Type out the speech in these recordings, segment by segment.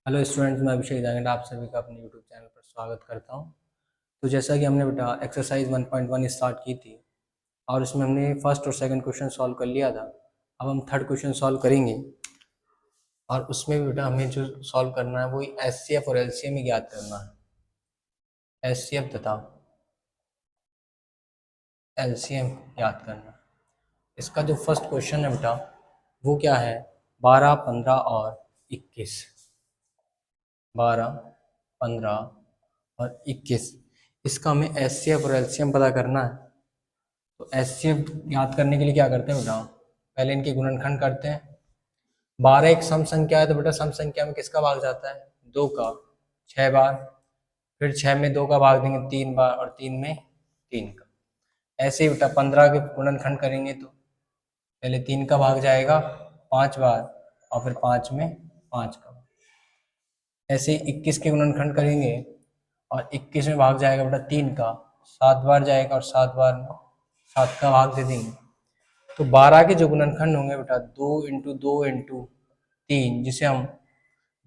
Hello students, मैं अभिषेक जांगड़ आप सभी का अपने यूट्यूब चैनल पर स्वागत करता हूं। तो जैसा कि हमने बेटा एक्सरसाइज 1.1 स्टार्ट की थी और उसमें हमने फर्स्ट और सेकंड क्वेश्चन सॉल्व कर लिया था। अब हम थर्ड क्वेश्चन सॉल्व करेंगे और उसमें भी बेटा हमें जो सॉल्व करना है वो एचसीएफ और एलसीएम ही ज्ञात करना है। एचसीएफ तथा एलसीएम याद करना। इसका जो फर्स्ट क्वेश्चन है बेटा वो क्या है, 12, 15 और 21। 12, 15 और 21, इसका हमें एचसीएफ और एलसीएम पता करना है। तो एचसीएफ याद करने के लिए क्या करते हैं बेटा, पहले इनके गुणनखंड करते हैं। 12 एक सम संख्या है तो बेटा सम संख्या में किसका भाग जाता है, 2 का, 6 बार। फिर 6 में 2 का भाग देंगे 3 बार और 3 में 3 का। ऐसे ही बेटा 15 के गुणनखंड करेंगे तो पहले 3 का भाग जाएगा 5 बार और फिर 5 में 5 का। ऐसे ही 21 के गुणनखंड करेंगे और 21 में भाग जाएगा बेटा 3 का, 7 बार जाएगा और 7 बार में 7 का भाग दे देंगे। तो 12 के जो गुणनखंड होंगे बेटा 2 × 2 × 3, जिसे हम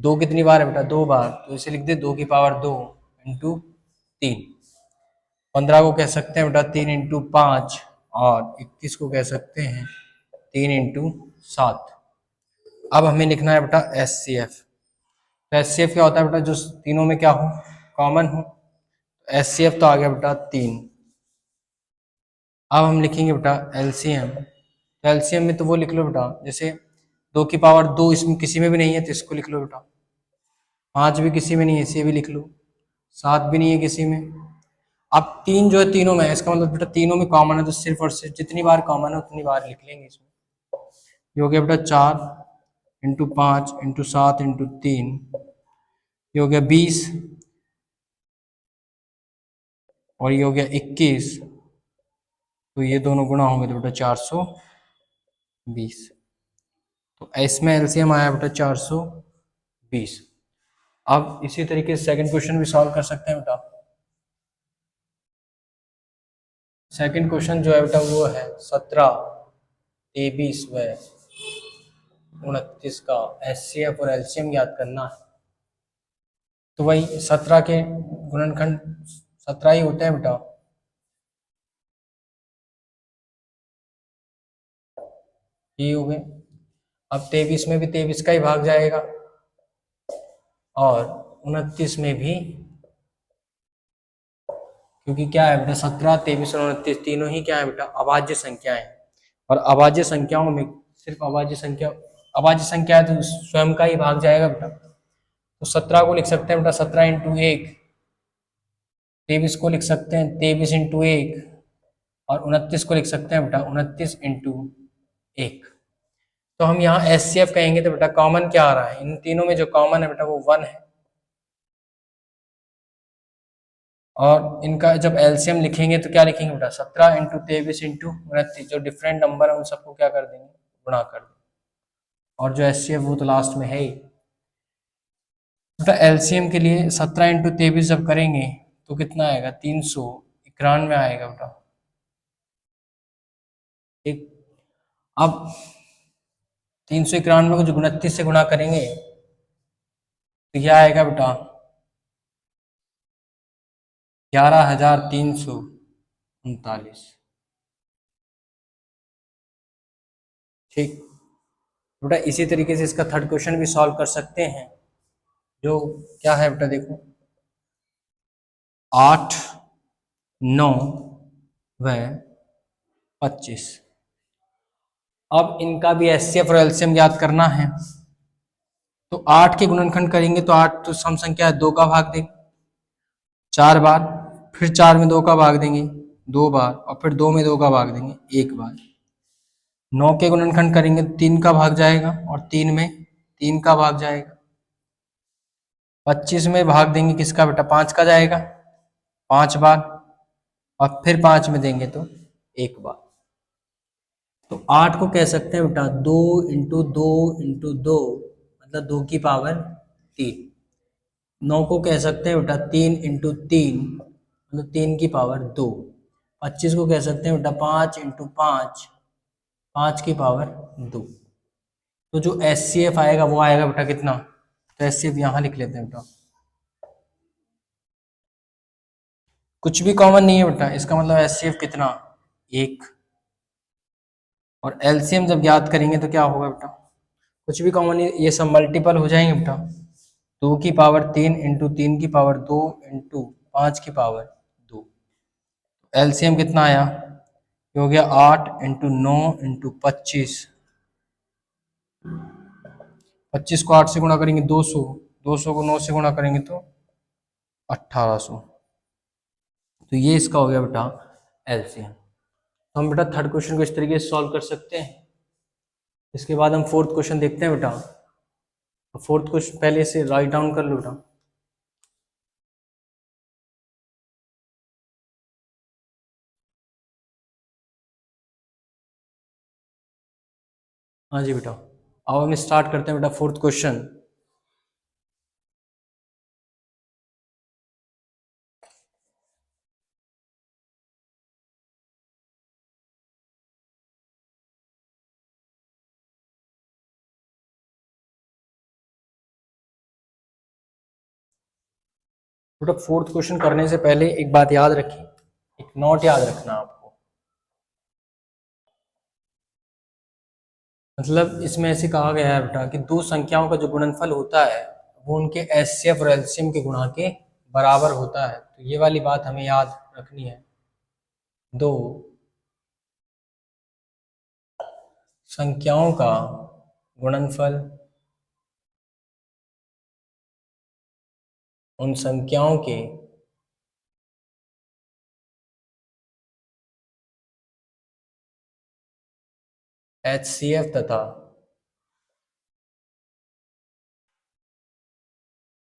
2 कितनी बार है बेटा, 2 बार, तो इसे लिख दे 2 की पावर 2 × 3। 15 को कह सकते हैं बेटा 3 × 5 और 21 को कह सकते हैं 3 × 7। अब हमें लिखना है बेटा एचसीएफ। तो एचसीएफ क्या होता है बेटा, जो तीनों में क्या हो, कॉमन हो। एचसीएफ तो आ गया बेटा 3। अब हम लिखेंगे बेटा एलसीएम। तो एलसीएम में तो वो लिख लो बेटा, जैसे 2 की पावर 2 इसमें किसी में भी नहीं है तो इसको लिख लो बेटा, 5 भी किसी में नहीं है इसे भी लिख लो, 7 भी नहीं है किसी में। अब 3 जो है तीनों में है, इसका मतलब बेटा तीनों में कॉमन है तो सिर्फ और सिर्फ जितनी बार कॉमन है उतनी बार लिख लेंगे इसमें। ये हो गया बेटा 4 × 5 × 7 × 3, ये हो गया 20 और ये हो गया 21। तो ये दोनों गुणा होंगे तो बेटा 420। तो इसमें एलसीएम आया बेटा 420। अब इसी तरीके से सेकंड क्वेश्चन भी सॉल्व कर सकते हैं बेटा। सेकंड क्वेश्चन जो है बेटा वो है 17, 23 व 29 का एचसीएफ और एलसीएम याद करना है। तो वही 17 के गुणनखंड 17 ही होते हैं बेटा। ये हो गए। अब 23 में भी 23 का ही भाग जाएगा और 29 में भी, क्योंकि क्या है बेटा 17, 23 और 29 तीनों ही क्या है बेटा, अभाज्य संख्याएं हैं। और अभाज्य संख्याओं में सिर्फ अभाज्य संख्या है तो स्वयं का ही भाग जाएगा बेटा। तो 17 को लिख सकते हैं बेटा 17 × 1। 23 को लिख सकते हैं 23 × 1 और 29 को लिख सकते हैं बेटा 29 × 1। तो हम यहाँ एचसीएफ कहेंगे तो बेटा कॉमन क्या आ रहा है, इन तीनों में जो कॉमन है बेटा वो 1 है। और इनका जब एलसीएम लिखेंगे तो क्या लिखेंगे बेटा, 17 × 23 × 29, जो डिफरेंट नंबर है उन सबको क्या कर देंगे, गुणा कर देंगे। और जो एचसीएफ वो तो लास्ट में है ही बेटा। एलसीएम के लिए 17 × 23 जब करेंगे तो कितना आएगा, 391 आएगा बेटा। ठीक। अब 391 को जो 29 से गुणा करेंगे तो क्या आएगा बेटा, 11,339। ठीक बेटा। इसी तरीके से इसका थर्ड क्वेश्चन भी सॉल्व कर सकते हैं, जो क्या है बेटा देखो, 8, 9 व 25। अब इनका भी एचसीएफ और एलसीएम याद करना है। तो 8 के गुणनखंड करेंगे तो 8 तो सम संख्या है, 2 का भाग देंगे 4 बार, फिर 4 में 2 का भाग देंगे 2 बार और फिर 2 में 2 का भाग देंगे 1 बार। 9 के गुणनखंड करेंगे तो 3 का भाग जाएगा और 3 में 3 का भाग जाएगा। 25 में भाग देंगे किसका बेटा, 5 का जाएगा 5 बार और फिर 5 में देंगे तो 1 बार। तो 8 को कह सकते हैं बेटा 2 × 2 × 2, मतलब 2 की पावर 3। 9 को कह सकते हैं बेटा 3 × 3, मतलब 3 की पावर 2। 25 को कह सकते हैं बेटा 5 × 5, 5 की पावर 2। तो जो एचसीएफ आएगा वो आएगा बेटा कितना, तो एचसीएफ यहाँ लिख लेते हैं बेटा। कुछ भी कॉमन नहीं है बेटा, इसका मतलब एचसीएफ कितना, एक। और एलसीएम जब याद करेंगे तो क्या होगा बेटा, कुछ भी कॉमन नहीं, ये सब मल्टीपल हो जाएंगे बेटा। 2 की पावर 3 इंटू 3 की पावर 2 इंटू 5 की पावर 2। एलसीएम कितना आया, ये हो गया 8 इंटू 9 इंटू 25। 25 को 8 से गुणा करेंगे 200, 200 को 9 से गुणा करेंगे तो 1800। तो ये इसका हो गया बेटा एलसीएम। तो हम बेटा थर्ड क्वेश्चन को इस तरीके से सॉल्व कर सकते हैं। इसके बाद हम फोर्थ क्वेश्चन देखते हैं बेटा। तो फोर्थ क्वेश्चन पहले से राइट डाउन कर लो बेटा। हाँ जी बेटा, अब हम स्टार्ट करते हैं बेटा फोर्थ क्वेश्चन। बेटा फोर्थ क्वेश्चन करने से पहले एक बात याद रखिए, एक नोट याद रखना आपको। मतलब इसमें ऐसे कहा गया है बेटा कि दो संख्याओं का जो गुणनफल होता है वो उनके एचसीएफ और एलसीएम के गुणा के बराबर होता है। तो ये वाली बात हमें याद रखनी है। दो संख्याओं का गुणनफल उन संख्याओं के एचसीएफ तथा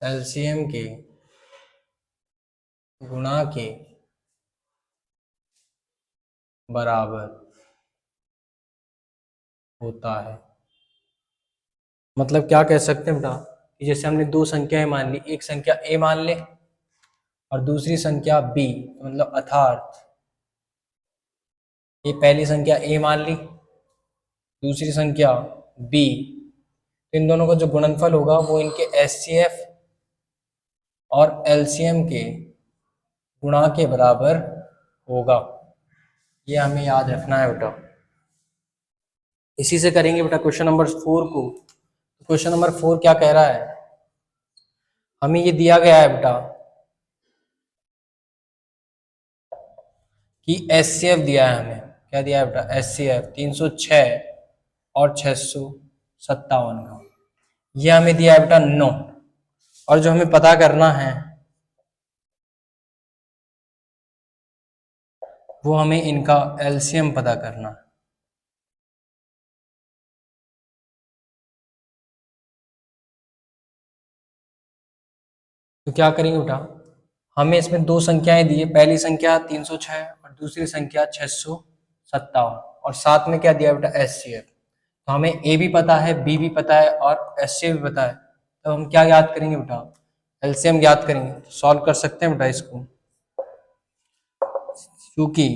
एलसीएम के गुणा के बराबर होता है। मतलब क्या कह सकते हैं बेटा कि जैसे हमने दो संख्याएं मान ली, एक संख्या ए मान ले और दूसरी संख्या बी, मतलब अर्थात ये पहली संख्या ए मान ली, दूसरी संख्या बी, तो इन दोनों का जो गुणनफल होगा वो इनके एचसीएफ और एलसीएम के गुणा के बराबर होगा। ये हमें याद रखना है बेटा। इसी से करेंगे बेटा क्वेश्चन नंबर 4 को। क्वेश्चन नंबर 4 क्या कह रहा है, हमें ये दिया गया है बेटा कि एचसीएफ दिया है हमें। क्या दिया है बेटा, एचसीएफ 306 और 657 का। ये हमें दिया है बेटा 9। और जो हमें पता करना है वो हमें इनका एलसीएम पता करना है। तो क्या करेंगे बेटा, हमें इसमें दो संख्याएं दी है, पहली संख्या 306 और दूसरी संख्या 657, और साथ में क्या दिया बेटा, एचसीएफ। तो हमें ए भी पता है, बी भी पता है और एचसीएफ भी पता है। तो हम क्या याद करेंगे बेटा, एलसीएम याद करेंगे। तो सॉल्व कर सकते हैं बेटा इसको, क्योंकि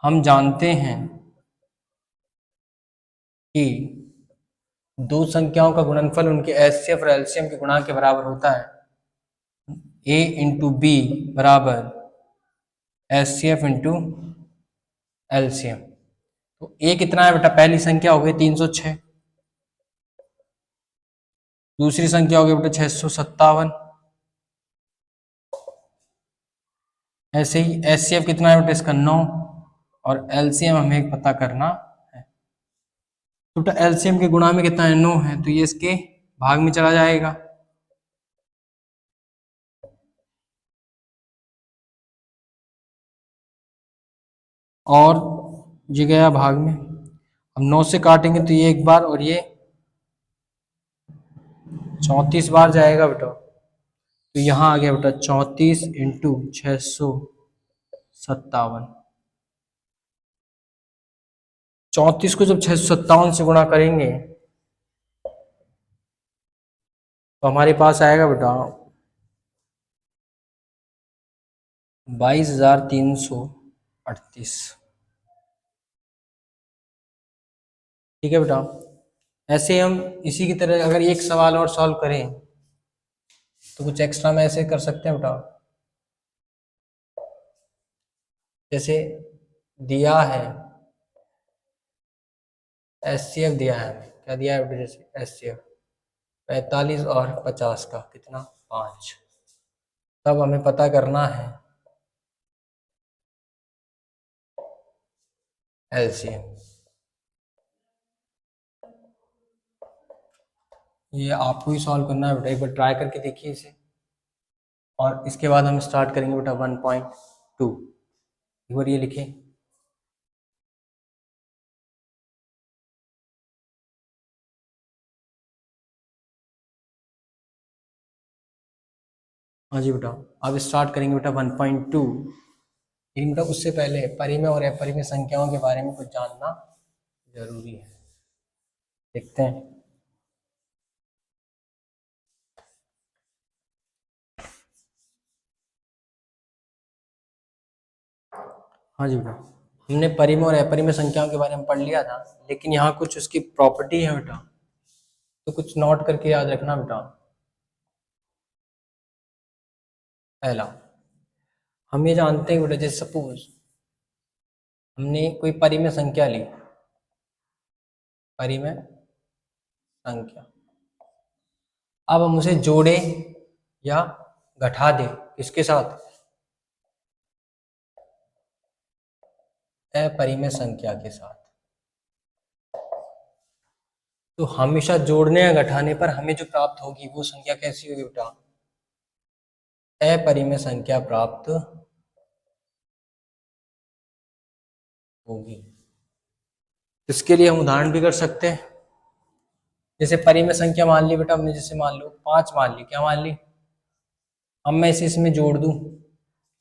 हम जानते हैं कि दो संख्याओं का गुणनफल उनके एचसीएफ और एलसीएम के गुणा के बराबर होता है। ए इंटू बी बराबर एचसीएफ इंटू एलसीएम। तो ए कितना है बेटा, पहली संख्या हो गई 306, दूसरी संख्या हो गई बेटा 657। ऐसे ही एचसीएफ कितना है बेटा इसका 9, और एलसीएम हमें पता करना है। तो बेटा एलसीएम के गुणा में कितना है, 9 है, तो ये इसके भाग में चला जाएगा। और ये गया भाग में। अब 9 से काटेंगे तो ये एक बार और ये 34 बार जाएगा बेटा। तो यहाँ आ गया बेटा 34 इंटू 657। 34 को जब 657 से गुणा करेंगे तो हमारे पास आएगा बेटा 22,338। ठीक है बेटा। ऐसे हम इसी की तरह अगर एक सवाल और सॉल्व करें तो कुछ एक्स्ट्रा में ऐसे कर सकते हैं बेटा। जैसे दिया है एचसीएफ दिया है हमें, क्या दिया है बेटा, जैसे एचसीएफ 45 और 50 का कितना 5। तब हमें पता करना है एलसीएम। ये आपको ही सॉल्व करना है बेटा, एक बार ट्राई करके देखिए इसे। और इसके बाद हम स्टार्ट करेंगे बेटा 1.2। एक बार ये लिखें। हाँ जी बेटा, अब स्टार्ट करेंगे बेटा 1.2। लेकिन बेटा उससे पहले परिमेय और अपरिमेय संख्याओं के बारे में कुछ जानना जरूरी है। देखते हैं। हाँ जी बेटा, हमने परिमेय और अपरिमेय संख्याओं के बारे में पढ़ लिया था, लेकिन यहाँ कुछ उसकी प्रॉपर्टी है बेटा, तो कुछ नोट करके याद रखना बेटा। पहला, हम ये जानते हैं बेटा, जैसे सपोज हमने कोई परिमेय संख्या ली, परिमेय संख्या, अब हम उसे जोड़े या घटा दें किसके साथ, अपरिमेय संख्या के साथ। तो हमेशा जोड़ने या घटाने पर हमें जो प्राप्त होगी वो संख्या कैसी होगी बेटा, अपरिमेय संख्या प्राप्त होगी। इसके लिए हम उदाहरण भी कर सकते हैं। जैसे परिमेय संख्या मान ली बेटा हमने, जैसे मान लो 5 मान ली, क्या मान ली। अब मैं इसे इसमें जोड़ दूं,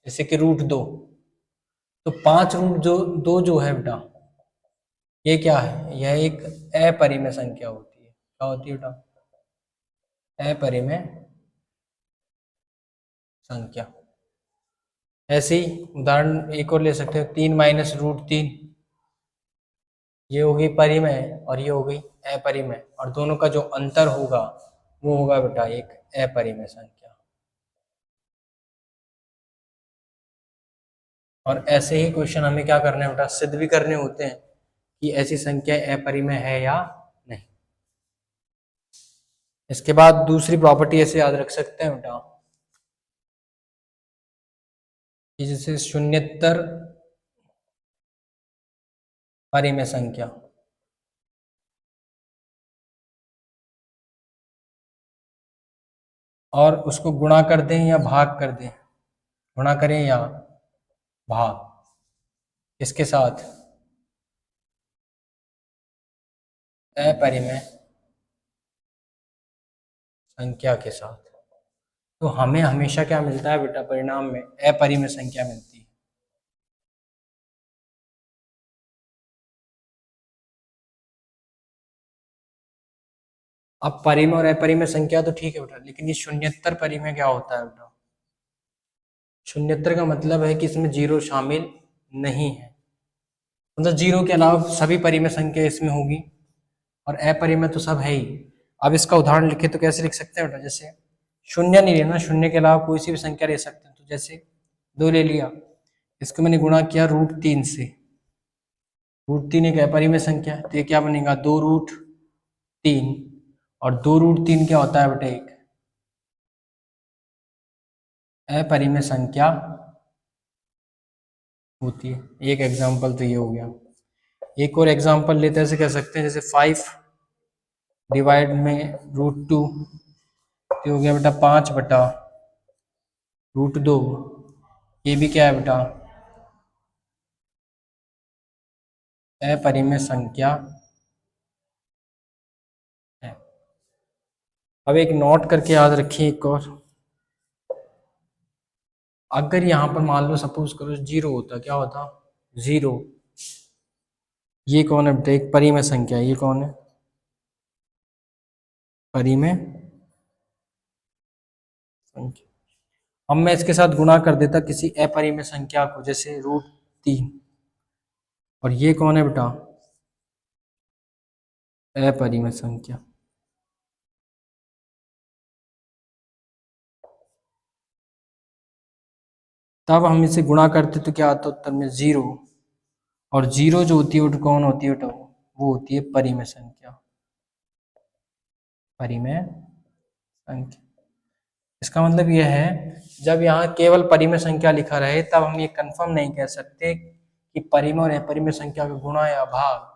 जैसे कि √2, तो 5 √2 जो है बेटा, ये क्या है, यह एक अपरिमेय संख्या होती है। क्या होती है बेटा, अपरिमेय संख्या। ऐसे ही उदाहरण एक और ले सकते हो, 3 - √3, ये होगी परिमेय और ये हो गई अपरिमेय, और दोनों का जो अंतर होगा वो होगा बेटा एक अपरिमेय संख्या। और ऐसे ही क्वेश्चन हमें क्या करने हैं बेटा, सिद्ध भी करने होते हैं कि ऐसी संख्या अपरिमेय है या नहीं। इसके बाद दूसरी प्रॉपर्टी ऐसे याद रख सकते हैं बेटा कि जैसे शून्यतर परिमेय संख्या, और उसको गुणा कर दें या भाग कर दें, गुणा करें या भाग, इसके साथ अपरिमेय संख्या के साथ, तो हमें हमेशा क्या मिलता है बेटा, परिणाम में अपरिमेय संख्या मिलती है। अब परिमेय और अपरिमेय संख्या तो ठीक है बेटा, लेकिन ये शून्यतर परिमेय क्या होता है बेटा, शून्यतर का मतलब है कि इसमें जीरो शामिल नहीं है, मतलब जीरो के अलावा सभी परिमेय संख्या इसमें होगी, और अपरिमेय तो सब है ही। अब इसका उदाहरण लिखे तो कैसे लिख सकते हैं बेटा, जैसे शून्य नहीं लेना, शून्य के अलावा कोई सी भी संख्या ले सकते हैं। तो जैसे 2 ले लिया, इसको मैंने गुणा किया √3 से, √3 एक अपरिमेय संख्या है, तो ये क्या बनेगा 2√3, और 2√3 क्या होता है बेटा, एक अपरिमेय संख्या होती है। एक एग्जाम्पल तो ये हो गया। एक और एग्जाम्पल लेते हैं, ऐसे कह सकते हैं जैसे 5 डिवाइड में √2, तो हो गया बेटा 5/√2। ये भी क्या है बेटा, अपरिमेय संख्या है। अब एक नोट करके याद रखिए एक और, अगर यहाँ पर मान लो सपोज करो 0 होता, क्या होता 0, ये कौन है बेटा, एक परिमेय संख्या है, ये कौन है, परिमेय संख्या। अब मैं इसके साथ गुणा कर देता किसी अपरिमेय संख्या को, जैसे √3, और ये कौन है बेटा, अपरिमेय संख्या। तब हम इसे गुणा करते तो क्या आता उत्तर में 0, और 0 जो होती है वो कौन होती है बेटा, वो होती है परिमेय संख्या, परिमेय संख्या। इसका मतलब यह है जब यहाँ केवल परिमेय संख्या लिखा रहे तब हम ये कंफर्म नहीं कह सकते कि परिमेय और अपरिमेय संख्या का गुणा या भाग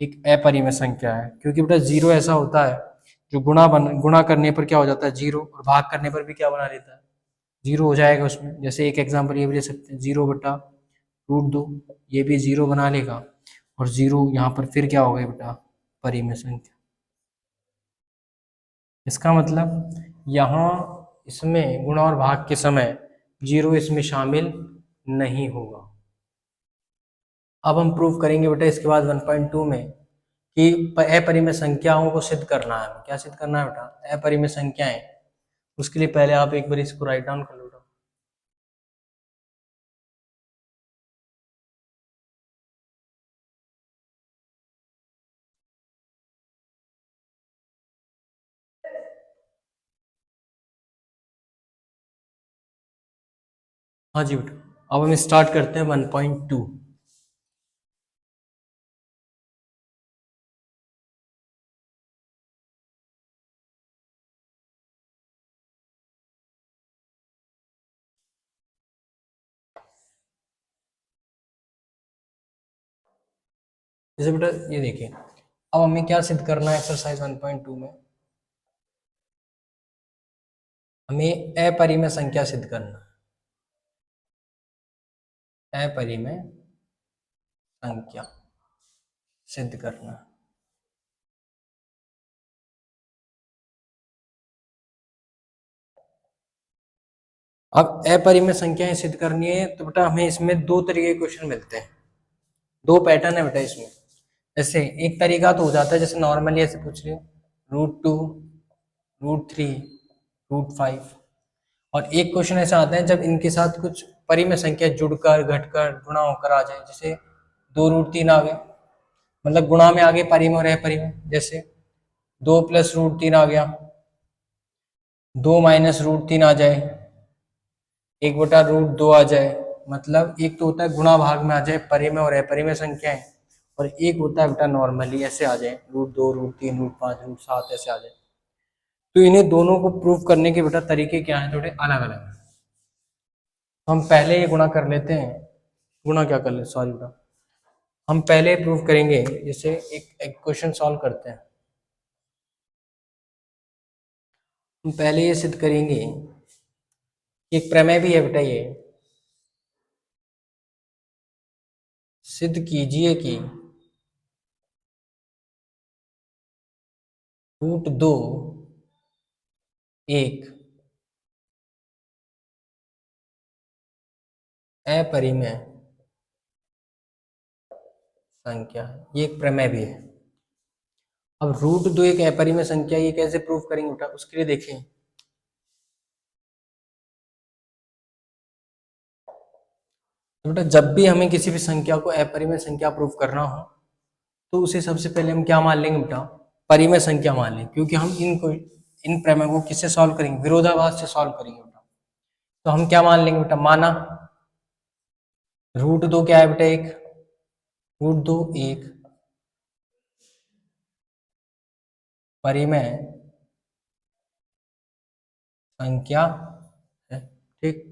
एक अपरिमेय संख्या है, क्योंकि बेटा 0 ऐसा होता है जो गुणा करने पर क्या हो जाता है 0, और भाग करने पर भी क्या बना लेता है 0 हो जाएगा उसमें। जैसे एक एग्जांपल ये भी ले सकते हैं, 0/√2, ये भी 0 बना लेगा, और 0 यहाँ पर फिर क्या हो गया बेटा, परिमेय संख्या। इसका मतलब यहाँ इसमें गुणा और भाग के समय 0 इसमें शामिल नहीं होगा। अब हम प्रूव करेंगे बेटा इसके बाद 1.2 में कि अपरिमेय संख्याओं को सिद्ध करना है। क्या सिद्ध करना है बेटा, अपरिमेय संख्याएं। उसके लिए पहले आप एक बार इसको राइट डाउन कर लो। हाँ जी बेटा, अब हम स्टार्ट करते हैं 1.2। जैसे बेटा ये देखिए, अब हमें क्या सिद्ध करना है एक्सरसाइज 1.2 में, हमें अपरिमेय संख्या सिद्ध करना है, अपरिमेय संख्या सिद्ध करना है। अब अपरिमेय संख्याएं सिद्ध करनी है तो बेटा हमें इसमें दो तरीके के क्वेश्चन मिलते हैं, दो पैटर्न है बेटा इसमें। जैसे एक तरीका तो हो जाता है जैसे नॉर्मली ऐसे पूछ रहे √2, √3, √5, और एक क्वेश्चन ऐसा आता है जब इनके साथ कुछ परिमेय संख्या जुड़कर घटकर गुणा होकर आ जाए, जैसे 2√3 आ गए, मतलब गुणा में आगे परिमेय और अपरिमेय, जैसे 2 + √3 आ गया, 2 - √3 आ जाए, 1/√2 आ जाए। मतलब एक तो होता है गुणा भाग में आ जाए परिमेय और अपरिमेय संख्याएं, और एक होता है बेटा नॉर्मली ऐसे आ जाए √2, √3, √5, √7 ऐसे आ जाए। तो इन्हें दोनों को प्रूफ करने के बेटा तरीके क्या हैं, थोड़े अलग अलग हैं। तो हम पहले ये गुणा कर लेते हैं, गुणा क्या कर ले सॉरी बेटा, हम पहले प्रूफ करेंगे। जैसे एक क्वेश्चन सॉल्व करते हैं, हम पहले ये सिद्ध करेंगे, एक प्रमेय भी है बेटा, ये सिद्ध कीजिए कि √2 एक अपरिमेय संख्या है। ये एक प्रमेय भी है। अब √2 एक अपरिमेय संख्या, ये कैसे प्रूफ करेंगे बेटा, उसके लिए देखें। तो बेटा जब भी हमें किसी भी संख्या को अपरिमेय संख्या प्रूफ करना हो तो उसे सबसे पहले हम क्या मान लेंगे बेटा, परिमेय संख्या मान लेंगे, क्योंकि हम इन प्रमेय को किससे सॉल्व करेंगे, विरोधाभास से सॉल्व करेंगे बेटा। तो हम क्या मान लेंगे बेटा, माना √2 क्या है बेटा, एक √2 एक परिमेय संख्या है, ठीक।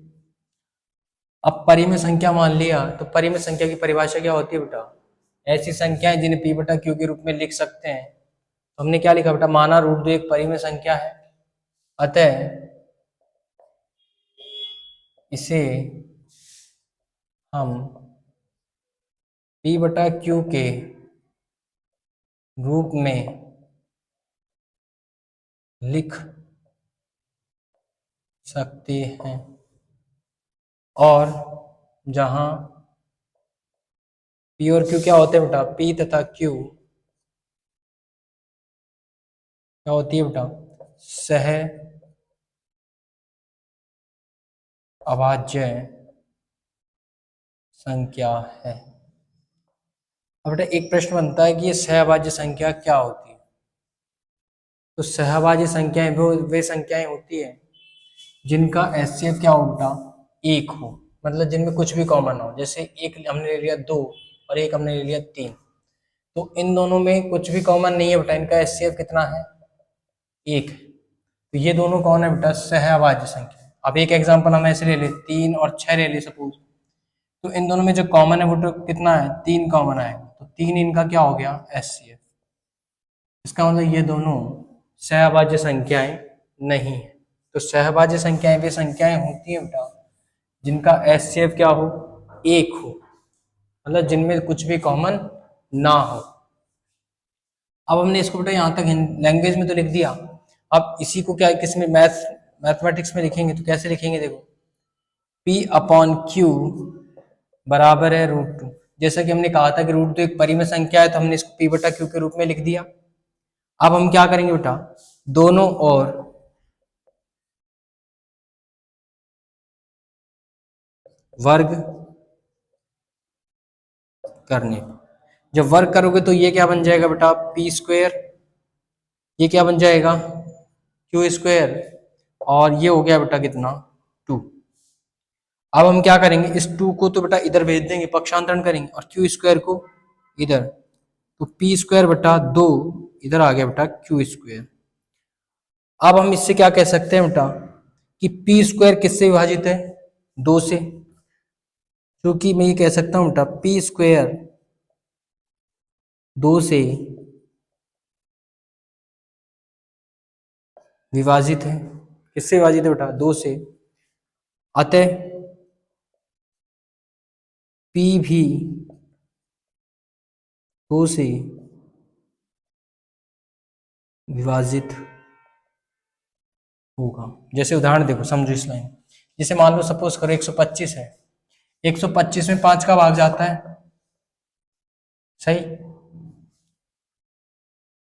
अब परिमेय संख्या मान लिया तो परिमेय संख्या की परिभाषा क्या होती है बेटा, ऐसी संख्याएं जिन्हें p बटा q के रूप में लिख सकते हैं। तो हमने क्या लिखा बेटा, माना √2 एक परिमेय संख्या है, अतः इसे हम p बटा q के रूप में लिख सकते हैं, और जहां p और q क्या होते हैं बेटा, p तथा q क्या होती है बेटा, सह अभाज्य संख्या है। अब बेटा एक प्रश्न बनता है कि ये सहअभाज्य संख्या क्या होती है। तो सहभाज्य संख्याएं वो वे संख्याएं होती है जिनका एचसीएफ क्या हो बेटा, एक हो, मतलब जिनमें कुछ भी कॉमन हो। जैसे एक हमने ले लिया दो और एक हमने ले लिया तीन, तो इन दोनों में कुछ भी कॉमन नहीं है बेटा, इनका एचसीएफ कितना है, एक। तो ये दोनों कौन है बेटा, सहअभाज्य संख्या। अब एक एग्जांपल हम ऐसे ले ले, 3 और 6 ले ले सपोज, तो इन दोनों में जो कॉमन है वो तो कितना है, 3 कॉमन आएगा, तो 3 इनका क्या हो गया, एचसीएफ। इसका मतलब ये दोनों सहअभाज्य संख्याएं नहीं है। तो सहअभाज्य संख्याएं वे संख्याएं होती हैं बेटा जिनका एचसीएफ क्या हो, एक हो, मतलब जिनमें कुछ भी कॉमन ना हो। अब हमने इसको बेटा यहाँ तक लैंग्वेज में तो लिख दिया। अब इसी को क्या किस में मैथमेटिक्स में लिखेंगे तो कैसे लिखेंगे, देखो, P अपॉन क्यू बराबर है √2। जैसा कि हमने कहा था कि √2 एक परिमेय संख्या है, तो हमने इसको P बटा क्यू के रूप में लिख दिया। अब हम क्या करेंगे बेटा, दोनों ओर वर्ग करने, जब वर्ग करोगे तो ये क्या बन जाएगा बेटा, p², ये क्या बन जाएगा, q², और ये हो गया बेटा कितना, 2। अब हम क्या करेंगे, इस 2 को तो बेटा इधर भेज देंगे, पक्षांतरण करेंगे, और q² को इधर, तो p² बटा 2 इधर आ गया बेटा q²। अब हम इससे क्या कह सकते हैं बेटा कि p² किससे विभाजित है, 2 से, क्योंकि मैं ये कह सकता हूं बेटा p² 2 से विभाजित है। किससे विभाजित है बेटा, 2 से। अतः p भी 2 से विभाजित होगा। जैसे उदाहरण देखो, समझो इस लाइन, जैसे मान लो सपोज करो 125 है, 125 में 5 का भाग जाता है, सही,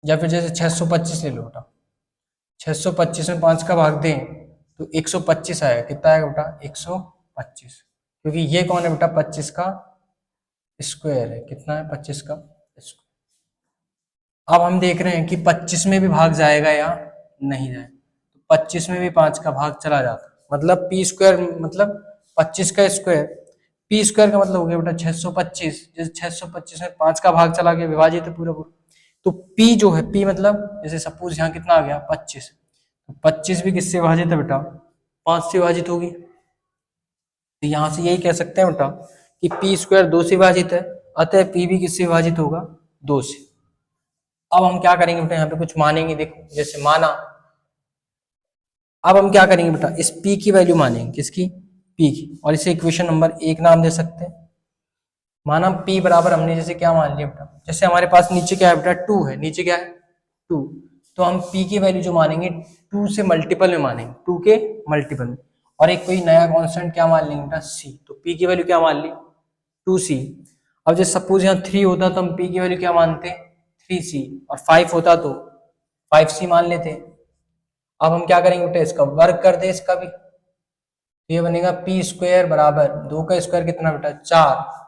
या फिर जैसे 625 ले लो बेटा, 625 में 5 का भाग दें तो 125 आएगा। कितना आएगा बेटा, 125, क्योंकि ये कौन है बेटा, 25 का स्क्वायर है। कितना है, 25 का स्क्वायर। अब हम देख रहे हैं कि 25 में भी भाग जाएगा या नहीं जाएगा, तो 25 में भी 5 का भाग चला जाता, मतलब p² मतलब 25 का स्क्वायर, p² का मतलब हो गया बेटा 625, जैसे 625 में 5 का भाग चला गया, विभाजित है पूरा पूरा, तो p जो है, p मतलब जैसे सपोज यहाँ कितना आ गया, 25, तो 25 भी किससे विभाजित है बेटा, 5 से विभाजित होगी। तो यहाँ से यही कह सकते हैं बेटा कि p² 2 से विभाजित है, अतः p भी किससे विभाजित होगा, 2 से। अब हम क्या करेंगे बेटा, यहाँ पे कुछ मानेंगे, देखो जैसे माना। अब हम क्या करेंगे बेटा, इस p की वैल्यू मानेंगे, किसकी, p की, और इसे इक्वेशन नंबर 1 नाम दे सकते हैं। माना p बराबर हमने जैसे क्या मान लिया बेटा, जैसे हमारे पास नीचे क्या है बेटा, 2 है, नीचे क्या है, 2, तो हम p की वैल्यू जो मानेंगे 2 से मल्टीपल में मानेंगे, 2 के मल्टीपल में, और एक कोई नया कांस्टेंट क्या मान लेंगे बेटा, c, तो p की वैल्यू क्या मान ली, 2c। अब जैसे सपोज यहाँ 3 होता तो हम p की वैल्यू क्या मानते, 3c, और 5 होता तो 5c मान लेते। अब हम क्या करेंगे बेटा, इसका वर्ग कर दे इसका भी, तो ये बनेगा p² बराबर 2 का स्क्वायर कितना बेटा, 4,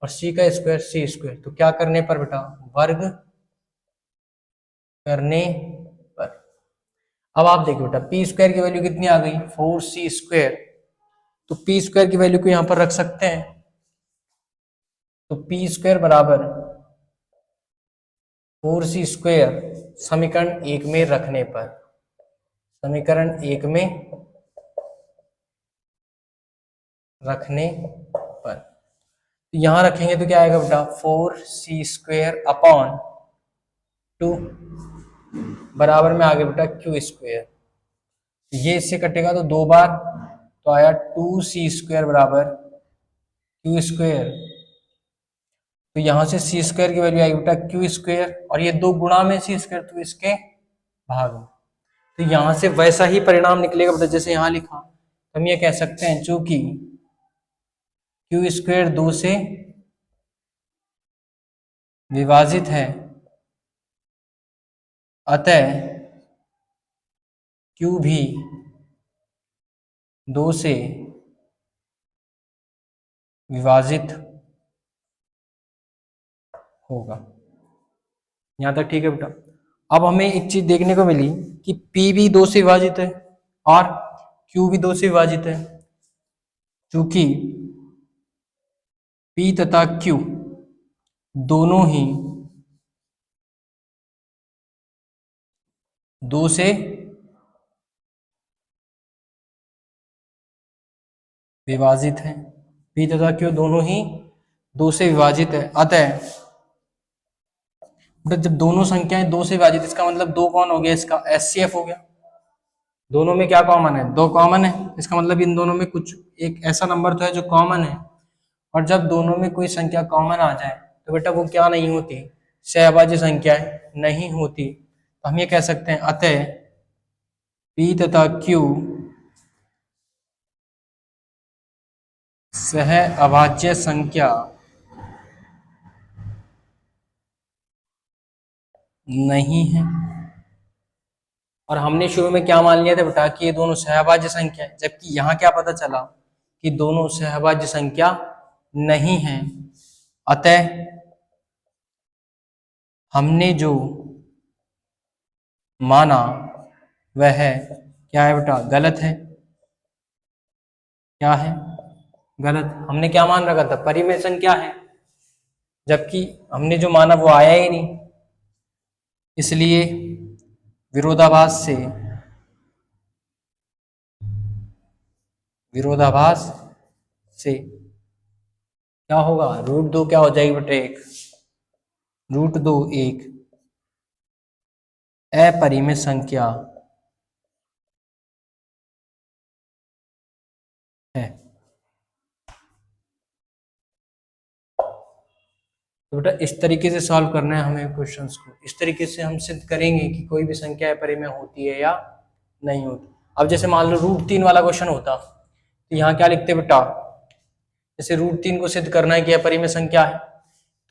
और c का स्क्वायर c², तो क्या करने पर बेटा, वर्ग करने पर। अब आप देखो बेटा p² की वैल्यू कितनी आ गई, 4c², तो p² की वैल्यू को यहां पर रख सकते हैं, तो p² बराबर 4c², समीकरण 1 में रखने पर, समीकरण 1 में रखने पर, तो यहां रखेंगे तो क्या आएगा बेटा, 4c² अपॉन 2 बराबर में आगे बेटा q², ये इससे कटेगा तो 2 बार, तो आया 2c² बराबर q², तो यहां से c² की वैल्यू आएगी बेटा q², और ये 2 गुणा में c², तो इसके भाग में, तो यहां से वैसा ही परिणाम निकलेगा बेटा जैसे यहां लिखा। तो हम ये कह सकते हैं चूंकि q² 2 से विभाजित है, अतः q भी 2 से विभाजित होगा। यहां तक ठीक है बेटा। अब हमें एक चीज देखने को मिली कि P भी 2 से विभाजित है और Q भी 2 से विभाजित है। चूंकि P तथा Q दोनों ही 2 से विभाजित है, P तथा Q दोनों ही 2 से विभाजित है, अतः जब दोनों संख्याएं 2 से विभाजित, इसका मतलब 2 कौन हो गया, इसका HCF हो गया। दोनों में क्या कॉमन है, 2 कॉमन है, इसका मतलब इन दोनों में कुछ एक ऐसा नंबर तो है जो कॉमन है। और जब दोनों में कोई संख्या कॉमन आ जाए तो बेटा वो क्या नहीं होती, सहभाज्य संख्याएं नहीं होती। तो हम ये कह सकते हैं अतः P तथा Q सह अभाज्य संख्या नहीं है। और हमने शुरू में क्या मान लिया था बेटा कि ये दोनों सहभाज्य संख्या है, जबकि यहाँ क्या पता चला कि दोनों सहभाज्य संख्या नहीं है। अतः हमने जो माना वह क्या है बेटा, गलत है। क्या है, गलत। हमने क्या मान रखा था, परिमेय संख्या है, जबकि हमने जो माना वो आया ही नहीं। इसलिए विरोधाभास से क्या होगा, √2 क्या हो जाएगी बेटा, एक √2 एक अपरिमेय संख्या है। तो बेटा इस तरीके से सॉल्व करना है हमें क्वेश्चंस को। इस तरीके से हम सिद्ध करेंगे कि कोई भी संख्या अपरिमेय होती है या नहीं होती। अब जैसे मान लो √3 वाला क्वेश्चन होता तो यहाँ क्या लिखते बेटा, जैसे √3 को सिद्ध करना है कि अपरिमेय संख्या है,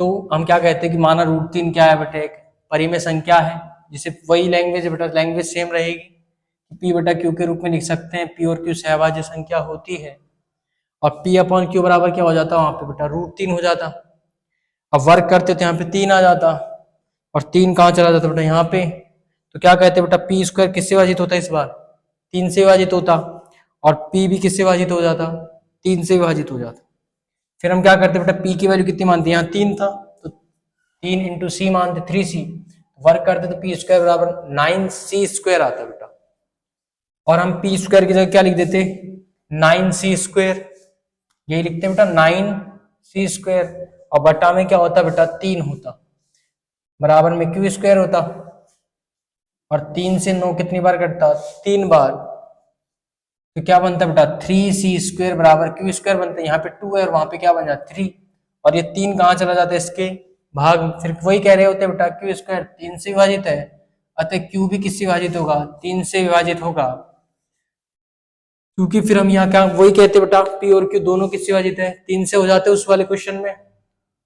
तो हम क्या कहते हैं कि माना √3 क्या है बेटा, एक परिमेय संख्या है। जिसे वही लैंग्वेज बेटा, लैंग्वेज सेम रहेगी, P बटा Q के रूप में लिख सकते हैं। P और Q सहभाज्य संख्या होती है और P अपॉन Q बराबर क्या हो जाता है वहां पे बेटा, √3 हो जाता। अब वर्क करते तो यहाँ पे 3 आ जाता और 3 कहाँ चला जाता बेटा, यहाँ पे। तो क्या कहते बेटा, P स्क्वायर किससे विभाजित होता है, इस बार 3 से विभाजित होता और P भी किससे विभाजित हो जाता, 3 से विभाजित हो जाता। फिर हम क्या करते बेटा, P की वैल्यू कितनी मानते हैं, यहाँ 3 था तो 3 इंटू सी मानते, 3C। वर्क करते तो P स्क्वायर बराबर 9C स्क्वायर आता बेटा, और हम P स्क्वायर की जगह क्या लिख देते, 9C स्क्वायर, यही लिखते बेटा 9C स्क्वायर। और बटा में क्या होता बेटा, 3 होता, बराबर में Q स्क्वायर होता, और 3 से 9 कितनी बार कटता, 3 बार। तो क्या बनता बेटा, 3C स्क्वायर बराबर Q स्क्वायर बनता है। यहाँ पे 2 है और वहां पे क्या बन जाता 3, और ये 3 कहाँ चला जाता है, इसके भाग में। फिर वही कह रहे होते बेटा, Q स्क्वायर 3 से विभाजित है, अतः Q भी किससे विभाजित होगा, 3 से विभाजित होगा। क्योंकि फिर हम यहाँ क्या वही कहते बेटा, P और Q दोनों किससे विभाजित है, 3 से हो जाते उस वाले क्वेश्चन में,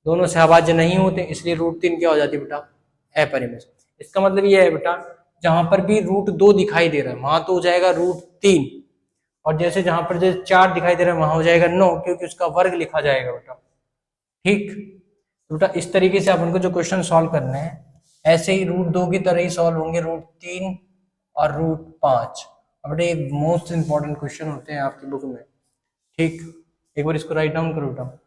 दोनों सहभाज्य नहीं होते, इसलिए √3 क्या हो जाती बेटा, अपरिमेय। इसका मतलब ये है बेटा, जहां पर भी √2 दिखाई दे रहा है वहां तो हो जाएगा √3, और जैसे जहां पर जैसे 4 दिखाई दे रहा है वहां हो जाएगा 9, क्योंकि उसका वर्ग लिखा जाएगा बेटा। ठीक, तो बेटा इस तरीके से अपन को जो क्वेश्चन सॉल्व करने हैं, ऐसे ही √2 की तरह ही सॉल्व होंगे √3 और √5। अब बेटा ये मोस्ट इंपॉर्टेंट क्वेश्चन होते हैं आपकी बुक में। ठीक, एक बार इसको राइट डाउन करो बेटा।